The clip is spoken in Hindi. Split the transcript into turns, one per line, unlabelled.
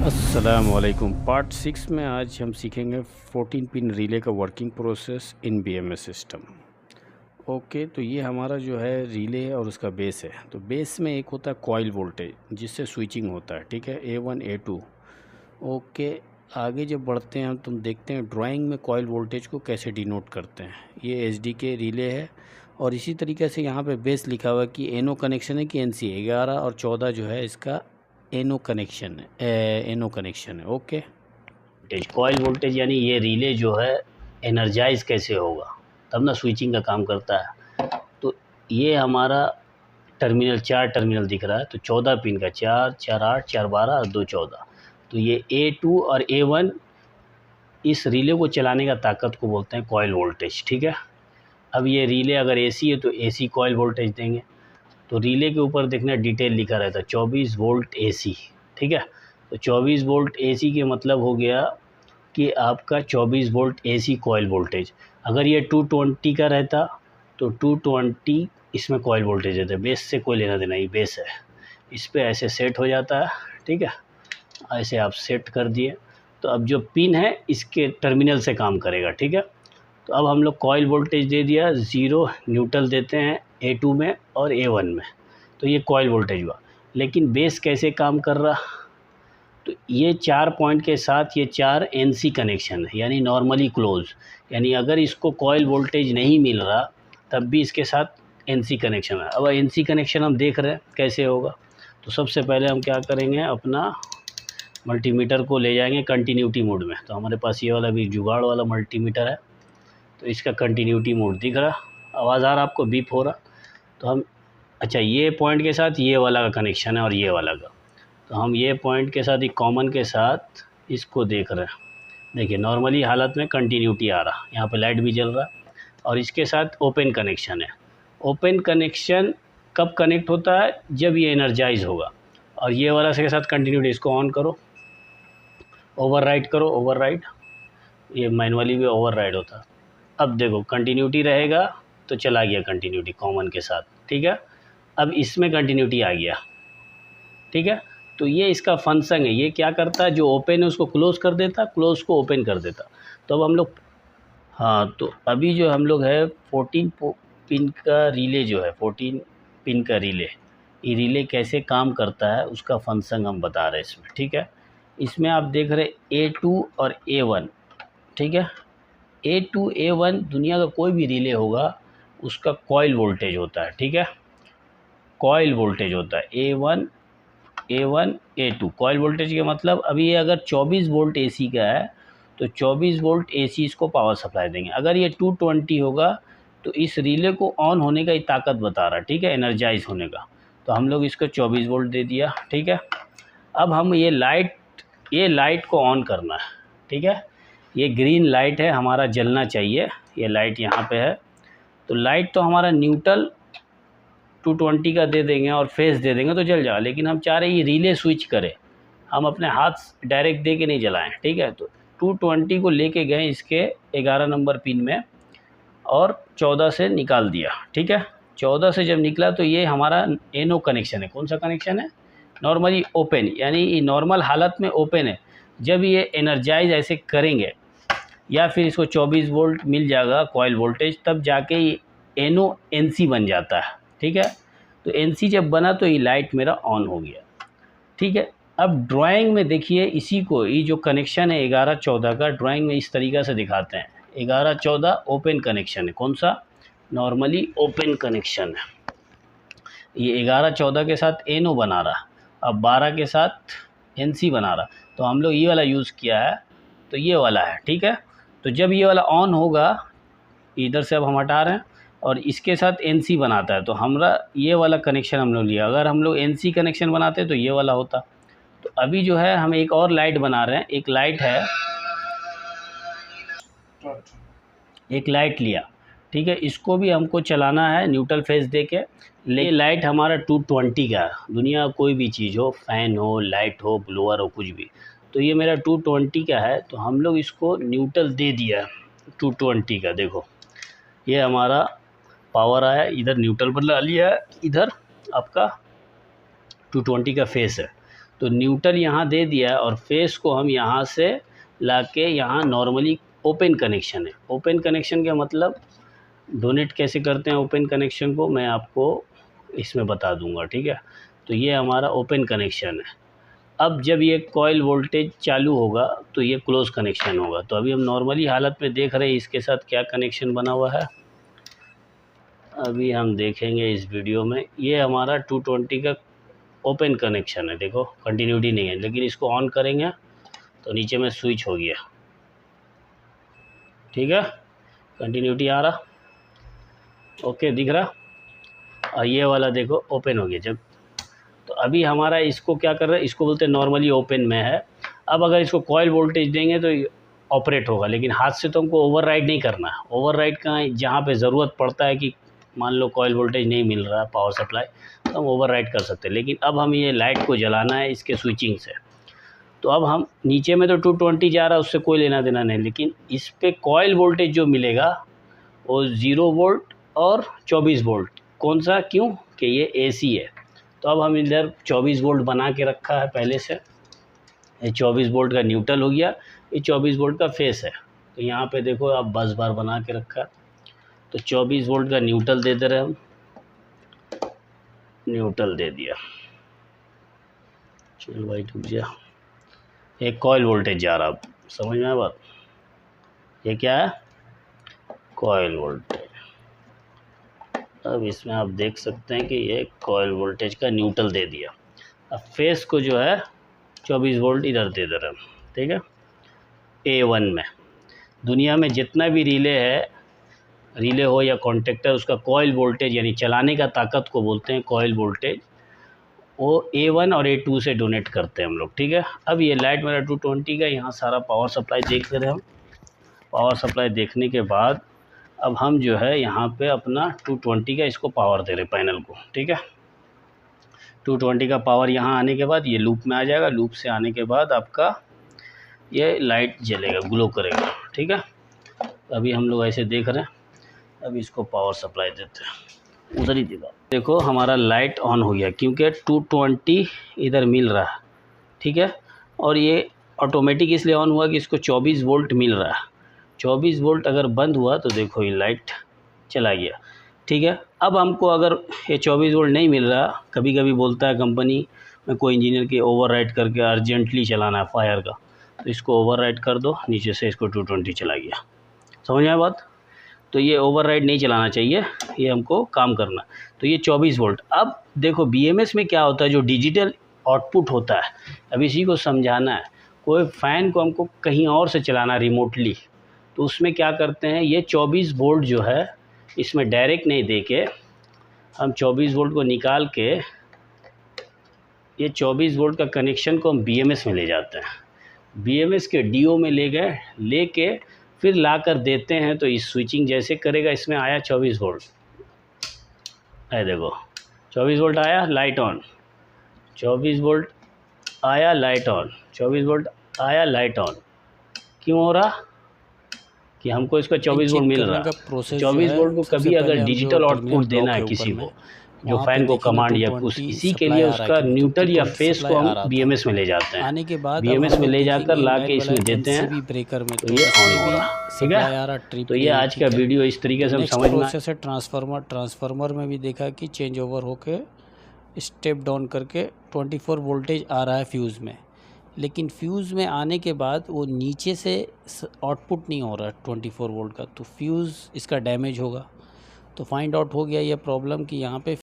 अस्सलामुअलैकुम। पार्ट 6 में आज हम सीखेंगे 14 पिन रिले का working process in BMS system. Okay, तो ये हमारा जो है रिले है और उसका बेस है। तो बेस में एक होता है कॉइल वोल्टेज जिससे स्विचिंग होता है, ठीक है, A1 A2। ओके, आगे जब बढ़ते हैं हम तुम देखते हैं ड्राइंग में कॉइल वोल्टेज को कैसे डिनोट करते हैं। ये एचडी रिले है और इसी तरीके से यहाँ पे बेस लिखा हुआ है कि एनो कनेक्शन है कि एनसी। 11 और 14 जो है इसका एनो कनेक्शन है, एनो कनेक्शन है। ओके,
कॉइल वोल्टेज यानी ये रिले जो है एनर्जाइज कैसे होगा, तब ना स्विचिंग का काम करता है। तो ये हमारा टर्मिनल 4 टर्मिनल दिख रहा है, तो 14 पिन का 4 4 8 4 12 और 2 14। तो ये A2 और A1 इस रिले को चलाने का ताकत को बोलते हैं कॉइल वोल्टेज, ठीक है। अब ये रिले अगर AC है तो AC कॉइल वोल्टेज देंगे। तो रिले के ऊपर देखना डिटेल लिखा रहता है 24 वोल्ट AC, ठीक है। तो 24 वोल्ट AC के मतलब हो गया कि आपका 24 वोल्ट AC कॉइल वोल्टेज। अगर ये 220 का रहता तो 220 इसमें कॉइल वोल्टेज रहता है, बेस से कोई लेना देना, ये बेस है, इस पर ऐसे सेट हो जाता है, ठीक है। ऐसे आप सेट कर दिए तो अब जो पिन है इसके टर्मिनल से काम करेगा, ठीक है। तो अब हम लोग कॉइल वोल्टेज दे दिया 0, न्यूट्रल देते हैं A2 में और A1 में, तो ये कॉइल वोल्टेज हुआ। लेकिन बेस कैसे काम कर रहा, तो ये 4 पॉइंट के साथ ये 4 NC कनेक्शन है, यानी नॉर्मली क्लोज, यानी अगर इसको कॉइल वोल्टेज नहीं मिल रहा तब भी इसके साथ NC कनेक्शन है। अब NC कनेक्शन हम देख रहे हैं कैसे होगा। तो सबसे पहले हम क्या करेंगे, अपना मल्टीमीटर को ले जाएंगे कंटिन्यूटी मोड में। तो हमारे पास ये वाला भी जुगाड़ वाला मल्टीमीटर है, तो इसका कंटिन्यूटी मोड दिख रहा, आवाज़ आ रहा आपको, बीप हो रहा। तो हम अच्छा, ये पॉइंट के साथ ये वाला का कनेक्शन है और ये वाला का, तो हम ये पॉइंट के साथ एक कॉमन के साथ इसको देख रहे हैं। देखिए नॉर्मली हालत में कंटिन्यूटी आ रहा, यहाँ पे लाइट भी जल रहा, और इसके साथ ओपन कनेक्शन है। ओपन कनेक्शन कब कनेक्ट होता है, जब ये एनर्जाइज होगा। और ये वाला के साथ कंटिन्यूटी, इसको ऑन करो, ओवरराइड करो, ओवरराइड, ये मैनुअली भी ओवरराइड होता। अब देखो कंटिन्यूटी रहेगा तो चला गया कंटिन्यूटी कॉमन के साथ, ठीक है। अब इसमें कंटिन्यूटी आ गया, ठीक है। तो ये इसका फंक्शन है, ये क्या करता है, जो ओपन है उसको क्लोज़ कर देता, क्लोज़ को ओपन कर देता। तो अब हम लोग, हाँ, तो अभी जो हम लोग है 14 पिन का रिले जो है, 14 पिन का रिले, ये रिले कैसे काम करता है उसका फंक्शन हम बता रहे हैं इसमें, ठीक है। इसमें आप देख रहे A2 और A1, ठीक है। A2 A1 दुनिया का कोई भी रिले होगा उसका कॉइल वोल्टेज होता है, ठीक है, कॉइल वोल्टेज होता है A1 A2। कॉइल वोल्टेज के मतलब अभी ये अगर 24 वोल्ट AC का है तो 24 वोल्ट AC इसको पावर सप्लाई देंगे। अगर ये 220 होगा तो इस रिले को ऑन होने का ही ताकत बता रहा है, ठीक है, एनर्जाइज होने का। तो हम लोग इसको 24 वोल्ट दे दिया, ठीक है। अब हम ये लाइट को ऑन करना है, ठीक है। ये ग्रीन लाइट है, हमारा जलना चाहिए, ये लाइट यहाँ पे है। तो लाइट तो हमारा न्यूट्रल 220 का दे देंगे और फेस दे देंगे तो जल जाएगा, लेकिन हम चाह रहे हैं ये रिले स्विच करे, हम अपने हाथ डायरेक्ट दे के नहीं जलाएं, ठीक है। तो 220 को लेके गए इसके 11 नंबर पिन में और 14 से निकाल दिया, ठीक है। 14 से जब निकला तो ये हमारा एनो कनेक्शन है। कौन सा कनेक्शन है, नॉर्मली ओपन, यानी ये नॉर्मल हालत में ओपन है। जब ये एनर्जाइज ऐसे करेंगे या फिर इसको 24 वोल्ट मिल जाएगा कॉइल वोल्टेज, तब जाके ये एनो NC बन जाता है, ठीक है। तो NC जब बना तो ये लाइट मेरा ऑन हो गया, ठीक है। अब ड्राइंग में देखिए इसी को, ये जो कनेक्शन है 11 14 का, ड्राइंग में इस तरीक़ा से दिखाते हैं। 11 14 ओपन कनेक्शन है, कौन सा, नॉर्मली ओपन कनेक्शन है। ये 11 14 के साथ एनो बना रहा, अब 12 के साथ NC बना रहा, तो हम लोग ये वाला यूज़ किया है, तो ये वाला है, ठीक है। तो जब ये वाला ऑन होगा, इधर से अब हम हटा रहे हैं और इसके साथ NC बनाता है, तो हमारा ये वाला कनेक्शन हम लोग लिया। अगर हम लोग NC कनेक्शन बनाते तो ये वाला होता। तो अभी जो है हम एक और लाइट बना रहे हैं, एक लाइट है, एक लाइट लिया, ठीक है। इसको भी हमको चलाना है न्यूट्रल फेस दे के। ये लाइट हमारा 220 का है, दुनिया कोई भी चीज़ हो, फ़ैन हो, लाइट हो, ब्लोअर हो, कुछ भी। तो ये मेरा 220 का है, तो हम लोग इसको न्यूट्रल दे दिया 220 का। देखो ये हमारा पावर आया, इधर न्यूट्रल पर ला लिया है, इधर आपका 220 का फेस है। तो न्यूट्रल यहाँ दे दिया है और फेस को हम यहाँ से लाके यहाँ नॉर्मली ओपन कनेक्शन है। ओपन कनेक्शन का मतलब डोनेट कैसे करते हैं ओपन कनेक्शन को मैं आपको इसमें बता दूंगा, ठीक है। तो ये हमारा ओपन कनेक्शन है। अब जब ये कॉइल वोल्टेज चालू होगा तो ये क्लोज कनेक्शन होगा। तो अभी हम नॉर्मली हालत में देख रहे हैं इसके साथ क्या कनेक्शन बना हुआ है, अभी हम देखेंगे इस वीडियो में। ये हमारा 220 का ओपन कनेक्शन है, देखो कंटिन्यूटी नहीं है, लेकिन इसको ऑन करेंगे तो नीचे में स्विच हो गया, ठीक है, कंटिन्यूटी आ रहा, ओके दिख रहा। और ये वाला देखो ओपन हो गया जब। तो अभी हमारा इसको क्या कर रहा है, इसको बोलते हैं नॉर्मली ओपन में है। अब अगर इसको कॉइल वोल्टेज देंगे तो ऑपरेट होगा, लेकिन हाथ से तो हमको ओवरराइड नहीं करना है। ओवरराइड कहाँ, जहाँ पे ज़रूरत पड़ता है कि मान लो कॉइल वोल्टेज नहीं मिल रहा है पावर सप्लाई, तो हम ओवरराइड कर सकते हैं। लेकिन अब हम ये लाइट को जलाना है इसके स्विचिंग से। तो अब हम नीचे में तो 220 जा रहा है, उससे कोई लेना देना नहीं, लेकिन इस पर कॉइल वोल्टेज जो मिलेगा वो 0 वोल्ट और 24 वोल्ट। कौन सा, क्यों कि ये AC है। तो अब हम इधर 24 वोल्ट बना के रखा है पहले से। ये 24 वोल्ट का न्यूट्रल हो गया, ये 24 वोल्ट का फेस है। तो यहाँ पे देखो आप 10 बार बना के रखा है। तो 24 वोल्ट का न्यूट्रल दे दे रहे हम, न्यूट्रल दे दिया, चल भाई टूट जा। एक कॉइल वोल्टेज जा रहा, समझ में आया बात। ये क्या है, कॉइल वोल्टेज। अब इसमें आप देख सकते हैं कि ये कॉइल वोल्टेज का न्यूट्रल दे दिया। अब फेस को जो है 24 वोल्ट इधर दे दे रहे हैं, ठीक है। A1 में दुनिया में जितना भी रिले है, रिले हो या कॉन्टेक्टर, उसका कॉइल वोल्टेज यानी चलाने का ताकत को बोलते हैं कॉइल वोल्टेज, वो A1 और A2 से डोनेट करते हैं हम लोग, ठीक है। अब ये लाइट मेरा 220 का, यहाँ सारा पावर सप्लाई देख रहे हैं हम। पावर सप्लाई देखने के बाद अब हम जो है यहाँ पे अपना 220 का इसको पावर दे रहे पैनल को, ठीक है। 220 का पावर यहाँ आने के बाद ये लूप में आ जाएगा। लूप से आने के बाद आपका ये लाइट जलेगा, ग्लो करेगा, ठीक है। अभी हम लोग ऐसे देख रहे हैं। अभी इसको पावर सप्लाई देते हैं, उधर ही देखो हमारा लाइट ऑन हो गया, क्योंकि 220 इधर मिल रहा है, ठीक है। और ये ऑटोमेटिक इसलिए ऑन हुआ कि इसको 24 वोल्ट मिल रहा है। 24 वोल्ट अगर बंद हुआ तो देखो ये लाइट चला गया, ठीक है। अब हमको अगर ये 24 वोल्ट नहीं मिल रहा, कभी कभी बोलता है कंपनी में कोई इंजीनियर की ओवरराइड करके अर्जेंटली चलाना है फायर का, तो इसको ओवरराइड कर दो, नीचे से इसको 220 चला गया, समझ में आया बात। तो ये ओवरराइड नहीं चलाना चाहिए, ये हमको काम करना। तो ये 24 वोल्ट। अब देखो BMS में क्या होता है, जो डिजिटल आउटपुट होता है, अब इसी को समझाना है। कोई फ़ैन को हमको कहीं और से चलाना रिमोटली, तो उसमें क्या करते हैं, ये 24 वोल्ट जो है इसमें डायरेक्ट नहीं दे के हम 24 वोल्ट को निकाल के ये 24 वोल्ट का कनेक्शन को हम BMS में ले जाते हैं। BMS के DO में ले गए, लेके फिर ला कर देते हैं। तो इस स्विचिंग जैसे करेगा, इसमें आया 24 वोल्ट, है देखो 24 वोल्ट आया, लाइट ऑन, 24 वोल्ट आया, लाइट ऑन, 24 वोल्ट आया, लाइट ऑन। क्यों हो रहा कि हमको इसका 24 वोल्ट मिल रहा है। 24 वोल्ट को कभी अगर डिजिटल आउटपुट देना है किसी को, जो फैन को कमांड या कुछ, इसी के लिए उसका न्यूट्रल या फेस को हम BMS में ले जाते हैं।
आने के बाद
BMS में ले जाकर ला के इसमें देते हैं,
ब्रेकर में
तो ये ऑन हो रहा, ठीक है। तो ये आज का वीडियो इस तरीके से हम समझना।
प्रोसेस है ट्रांसफार्मर में भी देखा कि चेंज ओवर होके स्टेप डाउन करके 24 वोल्टेज आ रहा है फ्यूज़ में, लेकिन फ्यूज़ में आने के बाद वो नीचे से आउटपुट नहीं हो रहा है 24 वोल्ट का, तो फ्यूज़ इसका डैमेज होगा। तो फाइंड आउट हो गया ये प्रॉब्लम कि यहाँ पे